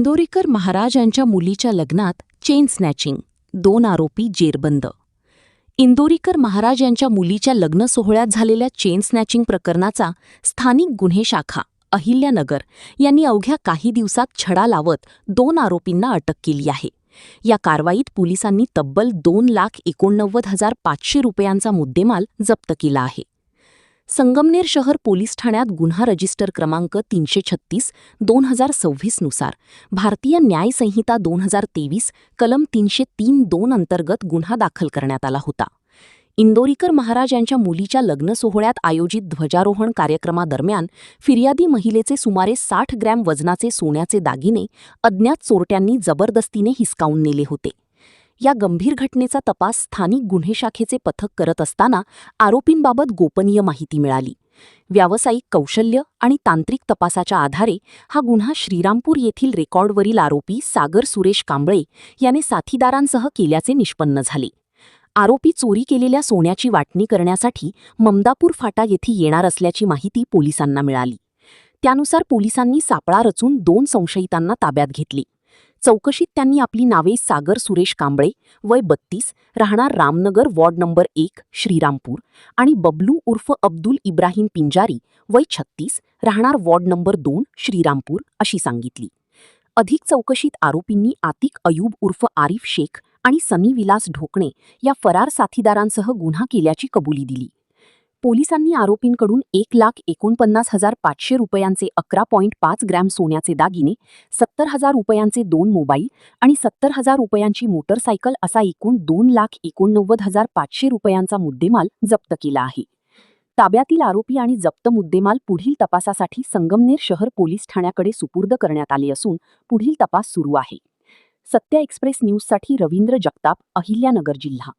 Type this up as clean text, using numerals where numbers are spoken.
इंदोरीकर महाराज यांच्या मुलीच्या लग्नात चेन स्नॅचिंग, 2 आरोपी जेरबंद. इंदोरीकर महाराज यांच्या मुलीच्या लग्न सोहळ्यात झालेल्या चेन स्नॅचिंग प्रकरणाचा स्थानिक गुन्हे शाखा अहिल्यानगर यांनी अवघ्या काही दिवसात छडा लावत 2 आरोपींना अटक केली आहे. या कारवाईत पोलिसांनी तब्बल 2,89,500 रुपयांचा मुद्देमाल जप्त केला आहे. संगमनेर शहर पोलीस ठाण्यात गुन्हा रजिस्टर क्रमांक 336/2026 नुसार भारतीय न्याय संहिता 2023 कलम 303(2) अंतर्गत गुन्हा दाखल करण्यात आला होता. इंदोरीकर महाराज यांच्या मुलीच्या लग्न सोहळ्यात आयोजित ध्वजारोहण कार्यक्रमादरम्यान फिर्यादी महिलेचे सुमारे 60 ग्रॅम वजनाचे सोन्याचे दागिने अज्ञात चोरट्यांनी जबरदस्तीने हिसकावून नेले होते. या गंभीर घटनेचा तपास स्थानिक गुन्हे शाखेचे पथक करत असताना आरोपींबाबत गोपनीय माहिती मिळाली. व्यावसायिक कौशल्य आणि तांत्रिक तपासाच्या आधारे हा गुन्हा श्रीरामपूर येथील रेकॉर्डवरील आरोपी सागर सुरेश कांबळे याने साथीदारांसह केल्याचे निष्पन्न झाले. आरोपी चोरी केलेल्या सोन्याची वाटणी करण्यासाठी ममदापूर फाटा येथे येणार असल्याची माहिती पोलिसांना मिळाली. त्यानुसार पोलिसांनी सापळा रचून 2 संशयितांना ताब्यात घेतले. चौकशीत त्यांनी आपली नावे सागर सुरेश कांबळे वय 32 राहणार रामनगर वॉर्ड नंबर 1 श्रीरामपूर आणि बबलू उर्फ अब्दुल इब्राहिम पिंजारी वय 36 राहणार वॉर्ड नंबर 2 श्रीरामपूर अशी सांगितली. अधिक चौकशीत आरोपींनी आतिक अयूब उर्फ आरिफ शेख आणि सनी विलास ढोकणे या फरार साथीदारांसह गुन्हा केल्याची कबुली दिली. पोलिसांनी आरोपींकडून 1,49,500 रुपयांचे 11.5 ग्रॅम सोन्याचे दागिने, 70,000 रुपयांचे 2 मोबाईल आणि 70,000 रुपयांची मोटरसायकल असा एकूण 2,89,500 रुपयांचा मुद्देमाल जप्त केला आहे. ताब्यातील आरोपी आणि जप्त मुद्देमाल पुढील तपासासाठी संगमनेर शहर पोलीस ठाण्याकडे सुपूर्द करण्यात आले असून पुढील तपास सुरू आहे. सत्य एक्सप्रेस न्यूजसाठी रवींद्र जगताप, अहिल्यानगर जिल्हा.